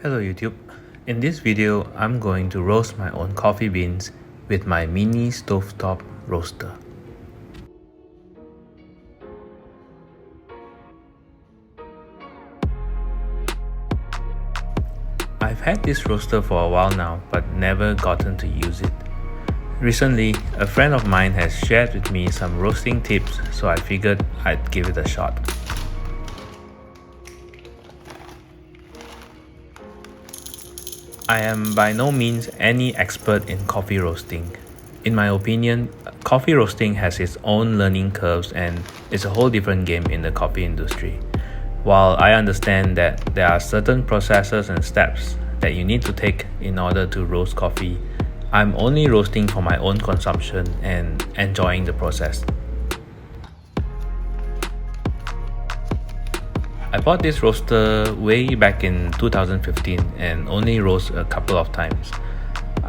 Hello YouTube. In this video, I'm going to roast my own coffee beans with my mini stovetop roaster. I've had this roaster for a while now, but never gotten to use it. Recently, a friend of mine has shared with me some roasting tips, so I figured I'd give it a shot. I am by no means any expert in coffee roasting. In my opinion, coffee roasting has its own learning curves and it's a whole different game in the coffee industry. While I understand that there are certain processes and steps that you need to take in order to roast coffee, I'm only roasting for my own consumption and enjoying the process. I bought this roaster way back in 2015 and only roast a couple of times.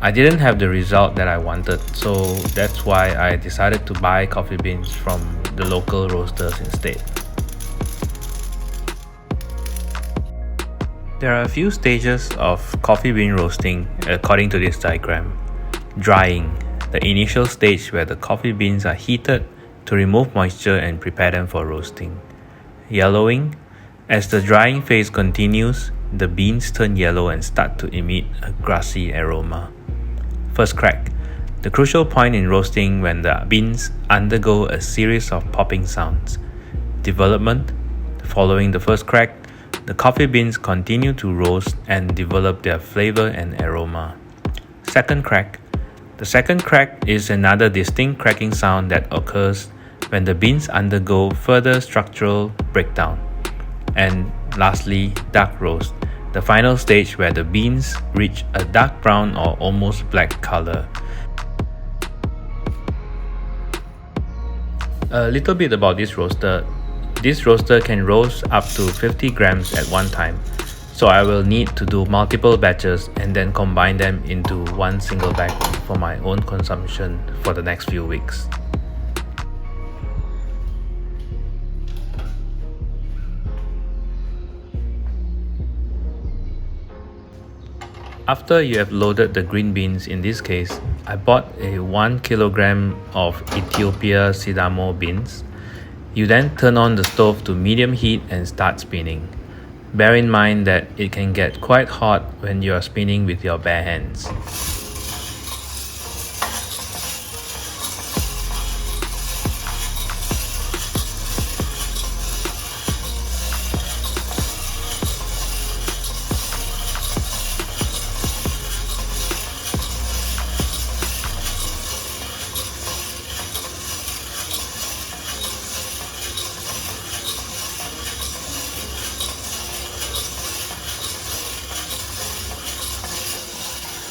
I didn't have the result that I wanted, so that's why I decided to buy coffee beans from the local roasters instead. There are a few stages of coffee bean roasting according to this diagram. Drying, the initial stage where the coffee beans are heated to remove moisture and prepare them for roasting. Yellowing, as the drying phase continues, the beans turn yellow and start to emit a grassy aroma. First crack, the crucial point in roasting when the beans undergo a series of popping sounds. Development, following the first crack, the coffee beans continue to roast and develop their flavor and aroma. Second crack, the second crack is another distinct cracking sound that occurs when the beans undergo further structural breakdown. And lastly, dark roast, the final stage where the beans reach a dark brown or almost black color. A little bit about this roaster. This roaster can roast up to 50 grams at one time, so I will need to do multiple batches and then combine them into one single bag for my own consumption for the next few weeks. After you have loaded the green beans, in this case, I bought a 1 kilogram of Ethiopia Sidamo beans. You then turn on the stove to medium heat and start spinning. Bear in mind that it can get quite hot when you are spinning with your bare hands.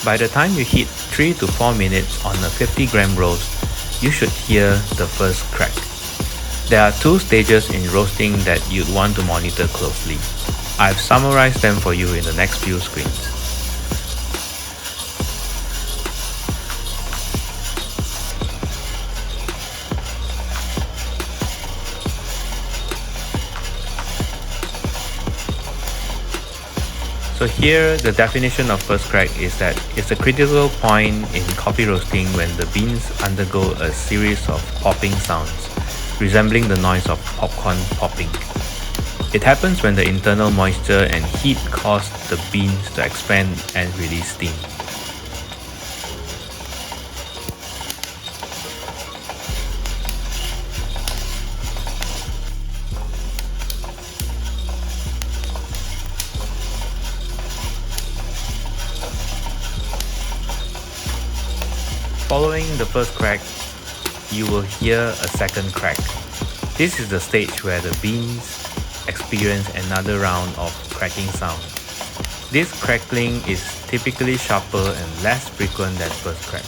By the time you hit 3 to 4 minutes on a 50 gram roast, you should hear the first crack. There are two stages in roasting that you'd want to monitor closely. I've summarized them for you in the next few screens. So here, the definition of first crack is that it's a critical point in coffee roasting when the beans undergo a series of popping sounds, resembling the noise of popcorn popping. It happens when the internal moisture and heat cause the beans to expand and release steam. Following the first crack, you will hear a second crack. This is the stage where the beans experience another round of cracking sound. This crackling is typically sharper and less frequent than first crack.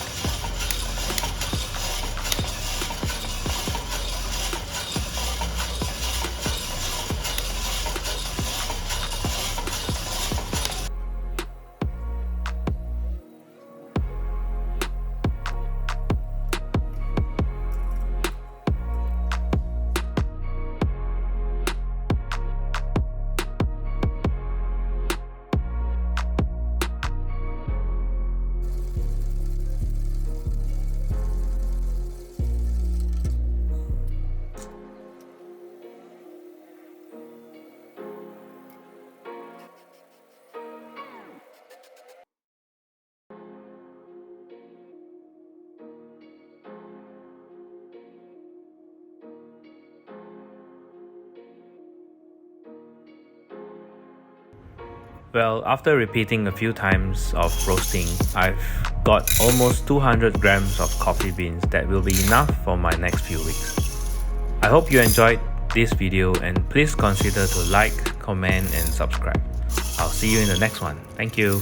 Well, after repeating a few times of roasting, I've got almost 200 grams of coffee beans that will be enough for my next few weeks. I hope you enjoyed this video and please consider to like, comment and subscribe. I'll see you in the next one. Thank you.